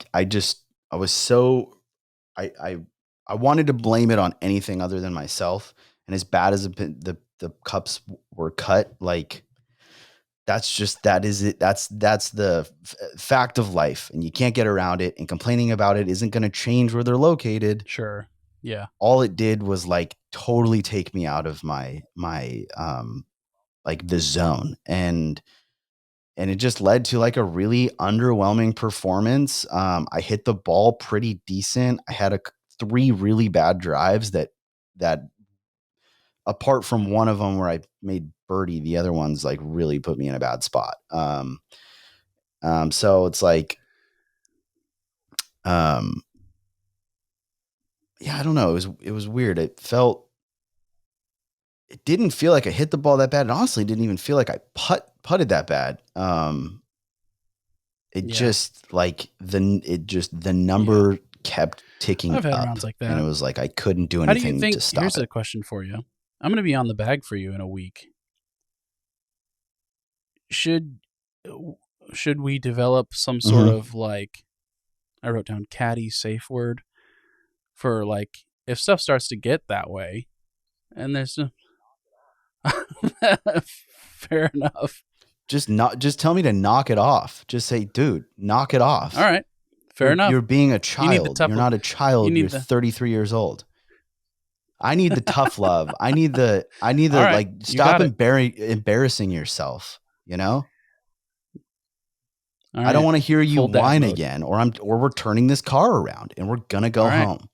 was so, I wanted to blame it on anything other than myself. And as bad as the cups were cut, like that is it. That's the fact of life, and you can't get around it. And complaining about it isn't going to change where they're located. Sure. Yeah. All it did was like totally take me out of my like the zone, and it just led to like a really underwhelming performance. I hit the ball pretty decent. I had 3 really bad drives that apart from one of them where I made birdie, the other ones like really put me in a bad spot. So it's like, yeah, I don't know. It was weird. It didn't feel like I hit the ball that bad. And honestly, didn't even feel like I putted that bad. Just like the number kept ticking I've had up, rounds like that. and it was like I couldn't do anything to stop Here's it. a question for you. I'm going to be on the bag for you in a week. Should we develop some sort of like, I wrote down caddy safe word for like if stuff starts to get that way, and there's fair enough. Just tell me to knock it off. Just say, dude, knock it off. All right. Fair enough. You're being a child. You're not a child. You're 33 years old. I need the tough love. I need the right. Like, stop embarrassing yourself, you know? Right. I don't want to hear you whine again, or we're turning this car around and we're going to go home.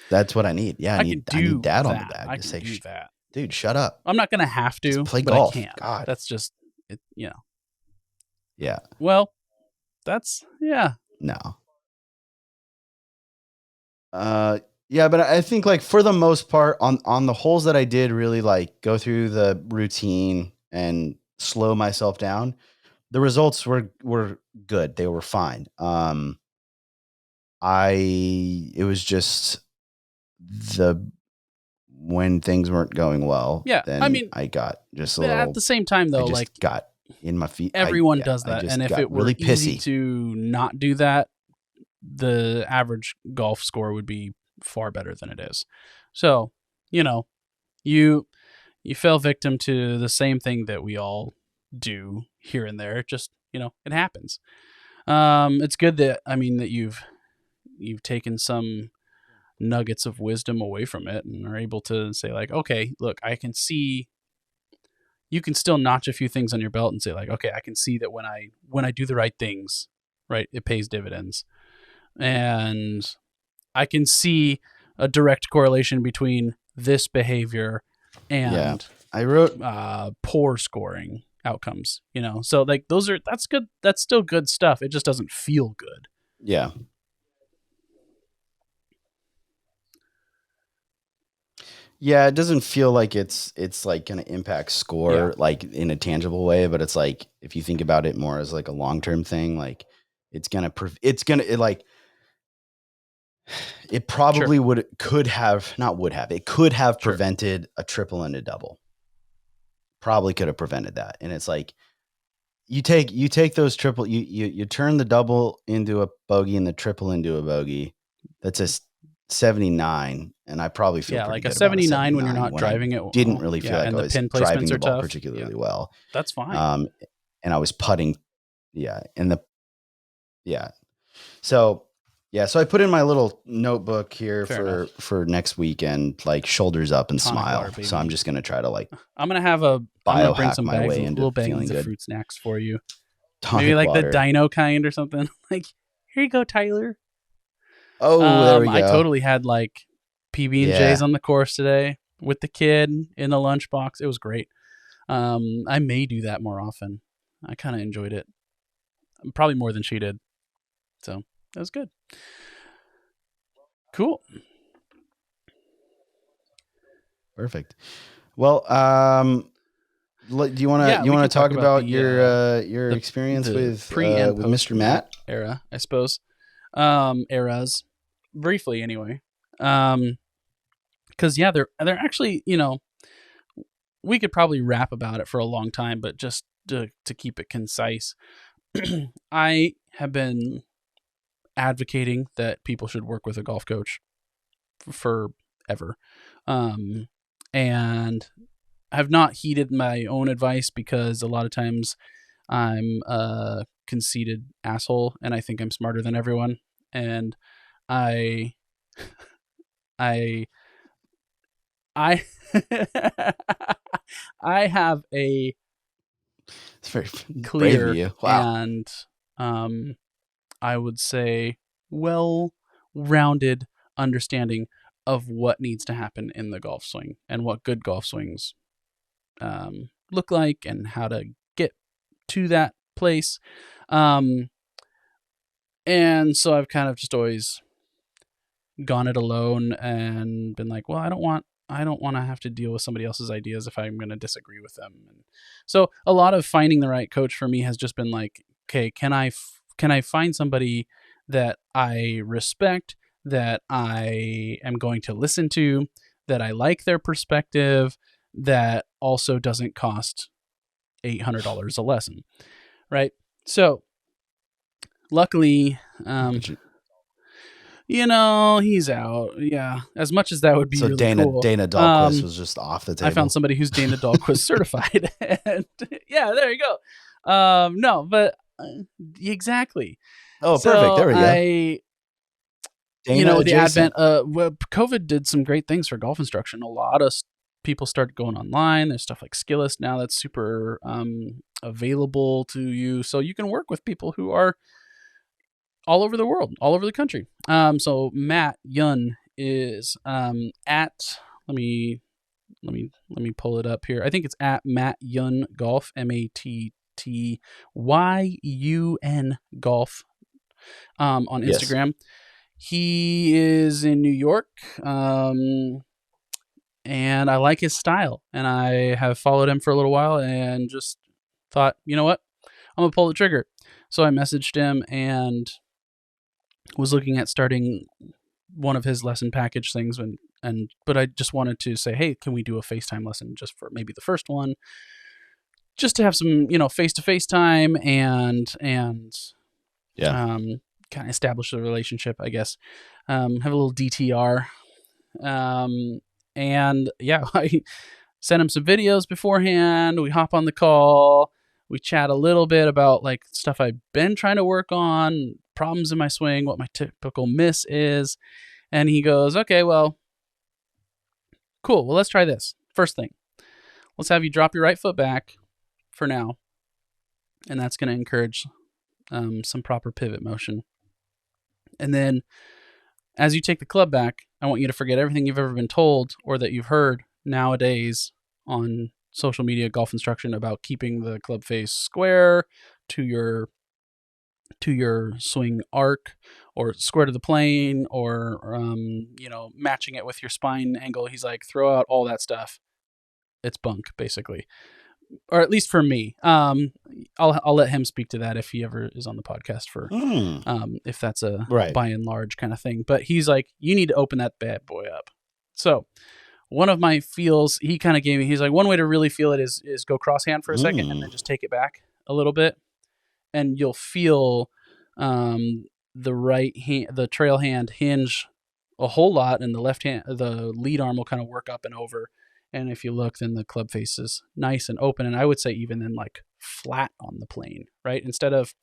That's what I need. Yeah. I need dad on the bag. I can say, do that. Dude, shut up. I'm not going to have to just play golf. I can't. God. That's just it. Yeah. Yeah. Well, that's, yeah. No. Yeah, but I think like for the most part on the holes that I did really like go through the routine and slow myself down, the results were good. They were fine. It was just when things weren't going well. Yeah. Then I mean, I got just a little, at the same time though, like got in my feet. Everyone does that. And if it were really easy to not do that, the average golf score would be far better than it is. So, you fell victim to the same thing that we all do here and there. Just, it happens. It's good that you've taken some nuggets of wisdom away from it and are able to say like, okay, look, I can see. You can still notch a few things on your belt and say like, okay, I can see that when I do the right things, right, it pays dividends. And I can see a direct correlation between this behavior and I wrote poor scoring outcomes, so like that's good. That's still good stuff. It just doesn't feel good. Yeah. Yeah, it doesn't feel like it's like going to impact score like in a tangible way, but it's like if you think about it more as like a long-term thing, like it probably could have prevented a triple and a double. Probably could have prevented that. And it's like you take those triple, you turn the double into a bogey and the triple into a bogey. That's a 79, and I probably feel pretty like good a 79 about when you're not driving it. Didn't really feel like and I the was pin driving placements the are ball tough. particularly well. That's fine. And I was putting, So I put in my little notebook here for next weekend, like shoulders up and Tonic smile. water, So I'm just gonna try to like I'm gonna bring some my way into little baggies feeling of good. fruit snacks for you. Tonic Maybe like water. the dino kind or something. Like, here you go, Tyler. Oh, there we go. I totally had like PB&Js on the course today with the kid in the lunchbox. It was great. I may do that more often. I kind of enjoyed it. Probably more than she did. So that was good. Cool. Perfect. Well, do you want to talk about your experience with pre and with Mr. Matt era, I suppose. Eras, briefly anyway. Because they're actually, we could probably rap about it for a long time, but just to keep it concise, I have been advocating that people should work with a golf coach forever, and have not heeded my own advice because a lot of times I'm a conceited asshole and I think I'm smarter than everyone, and I I have a it's very clear brave of you. Wow. And I would say well-rounded understanding of what needs to happen in the golf swing and what good golf swings look like and how to get to that place. And so I've kind of just always gone it alone and been like, well, I don't want to have to deal with somebody else's ideas if I'm going to disagree with them. And so a lot of finding the right coach for me has just been like, okay, can I find somebody that I respect, that I am going to listen to, that I like their perspective, that also doesn't cost $800 a lesson, right? So luckily, he's out. Yeah, as much as that would be so really cool. Dana Dahlquist was just off the table. I found somebody who's Dana Dahlquist certified, and yeah, there you go. No, but exactly. Oh, so perfect. There we go. The advent. COVID did some great things for golf instruction. A lot of people started going online. There's stuff like Skillest now that's super available to you, so you can work with people who are all over the world, all over the country. So Matt Yun is at let me pull it up here. I think it's at Matt Yun Golf, MATTYUN Golf on Instagram. Yes. He is in New York, and I like his style, and I have followed him for a little while and just thought, you know what, I'm gonna pull the trigger. So I messaged him and was looking at starting one of his lesson package things, but I just wanted to say, hey, can we do a FaceTime lesson just for maybe the first one, just to have some face-to-face time and kind of establish the relationship, I guess. Have a little DTR, and yeah, I sent him some videos beforehand. We hop on the call. We chat a little bit about like stuff I've been trying to work on, problems in my swing, what my typical miss is. And he goes, okay, well, cool. Well, let's try this. First thing, let's have you drop your right foot back for now. And that's going to encourage some proper pivot motion. And then as you take the club back, I want you to forget everything you've ever been told or that you've heard nowadays on social media golf instruction about keeping the club face square to your swing arc or square to the plane or matching it with your spine angle. He's like, throw out all that stuff. It's bunk, basically, or at least for me. I'll let him speak to that if he ever is on the podcast for if that's a by and large kind of thing. But he's like, you need to open that bad boy up. So one of my feels he kind of gave me, he's like, one way to really feel it is go cross hand for a second and then just take it back a little bit. And you'll feel the right hand, the trail hand hinge a whole lot, and the lead arm will kind of work up and over. And if you look, then the club face is nice and open. And I would say even then like flat on the plane, right? Instead of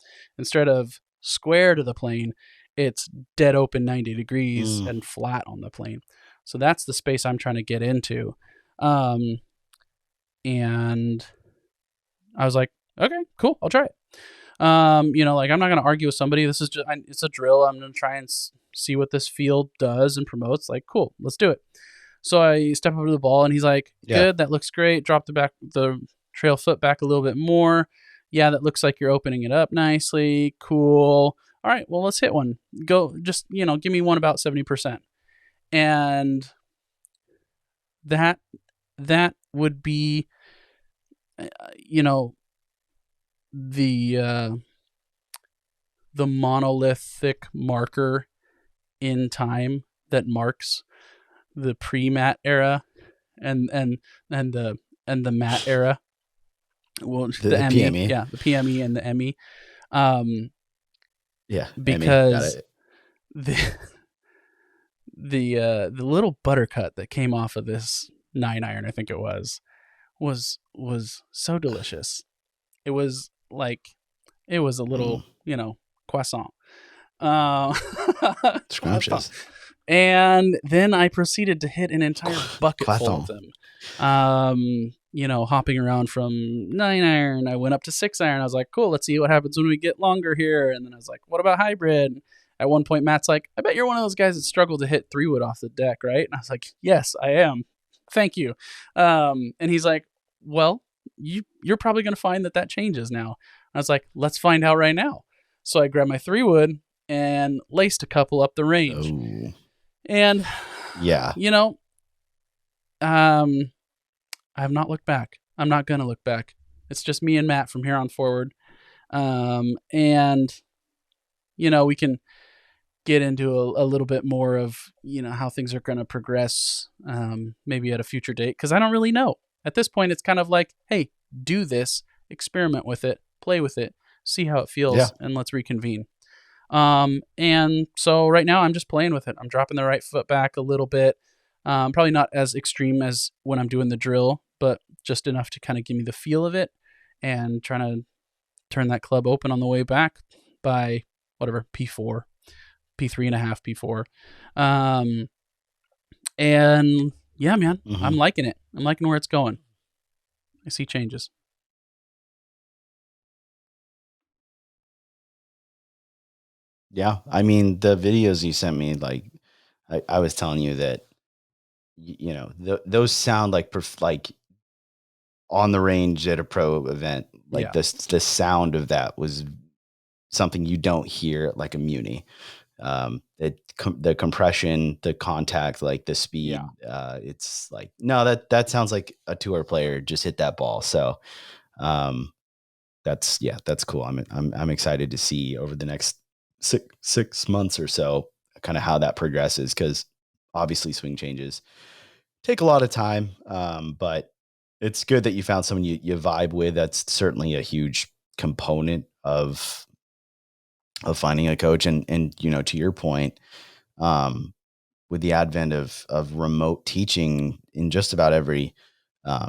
square to the plane, it's dead open 90 degrees and flat on the plane. So that's the space I'm trying to get into. And I was like, okay, cool, I'll try it. Like I'm not going to argue with somebody. This is it's a drill. I'm going to try and see what this field does and promotes. Like, cool, let's do it. So I step over to the ball and he's like, good, that looks great. Drop the trail foot back a little bit more. Yeah, that looks like you're opening it up nicely. Cool. All right, well, let's hit one. Go, just, give me one about 70%. And that would be, the monolithic marker in time that marks the pre-mat era and the mat era. Well, the PME, yeah, the PME and the ME. Because the little buttercut that came off of this 9-iron, I think it was so delicious. It was like, it was a little, croissant. Scrumptious. And then I proceeded to hit an entire bucket full of them. Hopping around from 9-iron, I went up to 6-iron. I was like, cool, let's see what happens when we get longer here. And then I was like, what about hybrid? At one point, Matt's like, I bet you're one of those guys that struggled to hit 3-wood off the deck, right? And I was like, yes, I am. Thank you. And he's like, well, you're probably going to find that changes now. I was like, let's find out right now. So I grabbed my 3-wood and laced a couple up the range. Oh. And yeah, I have not looked back. I'm not going to look back. It's just me and Matt from here on forward. And we can get into a little bit more of, how things are going to progress, maybe at a future date. 'Cause I don't really know. At this point, it's kind of like, hey, do this, experiment with it, play with it, see how it feels, and let's reconvene. And so right now I'm just playing with it. I'm dropping the right foot back a little bit. Probably not as extreme as when I'm doing the drill, but just enough to kind of give me the feel of it, and trying to turn that club open on the way back by whatever, P4, P3.5, P4. And yeah, man, I'm liking it. I'm liking where it's going. I see changes. Yeah. I mean, the videos you sent me, like I was telling you that, those sound like on the range at a pro event. Like the sound of that was something you don't hear at like a Muni. The compression, the contact, like the speed, it's like, no, that sounds like a tour player just hit that ball. So, that's cool. I'm excited to see over the next 6 months or so, kind of how that progresses. 'Cause obviously swing changes take a lot of time. But it's good that you found someone you vibe with. That's certainly a huge component of finding a coach. And, to your point, with the advent of remote teaching in just about every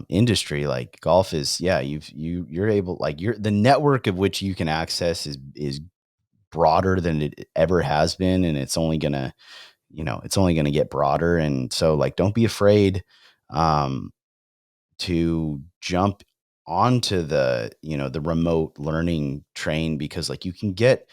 industry, like golf is, you're able, like the network of which you can access is broader than it ever has been. And it's only gonna get broader. And so, like, don't be afraid to jump onto the remote learning train, because like you can get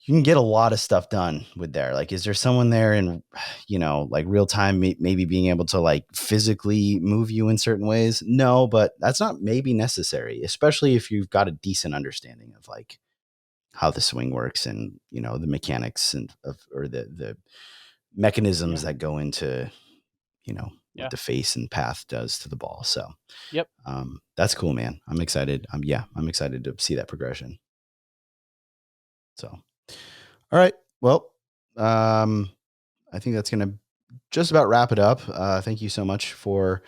a lot of stuff done with there. Like, is there someone there in, like real time, maybe being able to like physically move you in certain ways? No, but that's not maybe necessary, especially if you've got a decent understanding of like how the swing works and, the mechanics or the mechanisms that go into, what the face and path does to the ball. So, that's cool, man. I'm excited. I'm excited to see that progression. So, all right. Well, I think that's going to just about wrap it up. Thank you so much for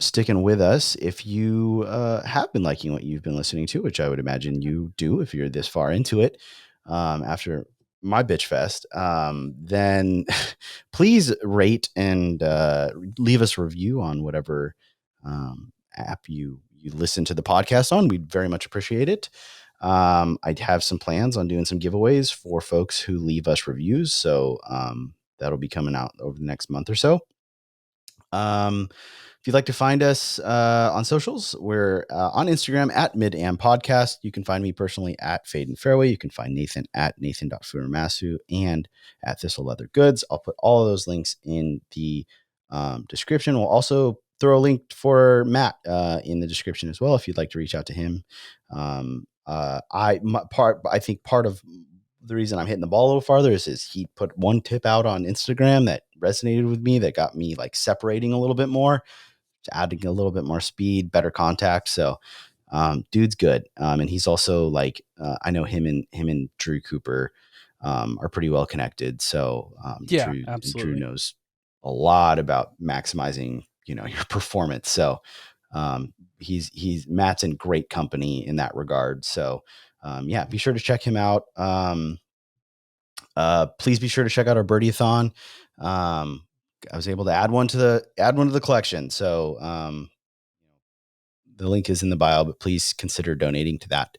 sticking with us. If you have been liking what you've been listening to, which I would imagine you do if you're this far into it, after my bitch fest, then please rate and leave us a review on whatever app you listen to the podcast on. We'd very much appreciate it. I'd have some plans on doing some giveaways for folks who leave us reviews. So that'll be coming out over the next month or so. If you'd like to find us on socials, we're on Instagram at Mid-Am Podcast. You can find me personally at Fade and Fairway. You can find Nathan at Nathan.Furamasu and at Thistle Leather Goods. I'll put all of those links in the description. We'll also throw a link for Matt in the description as well if you'd like to reach out to him. I think part of the reason I'm hitting the ball a little farther is he put one tip out on Instagram that resonated with me, that got me like separating a little bit more, adding a little bit more speed, better contact. So dude's good. And he's also like, I know him and Drew Cooper are pretty well connected. So absolutely. Drew knows a lot about maximizing, your performance. So he's Matt's in great company in that regard. So be sure to check him out. Please be sure to check out our Birdie-a-thon. I was able to add one to the collection. So the link is in the bio, but please consider donating to that.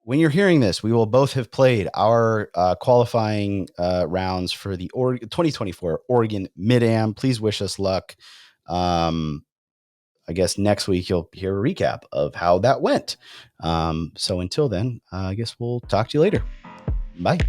When you're hearing this, we will both have played our qualifying rounds for the 2024 Oregon Mid-Am. Please wish us luck. I guess next week you'll hear a recap of how that went. So until then, I guess we'll talk to you later. Bye.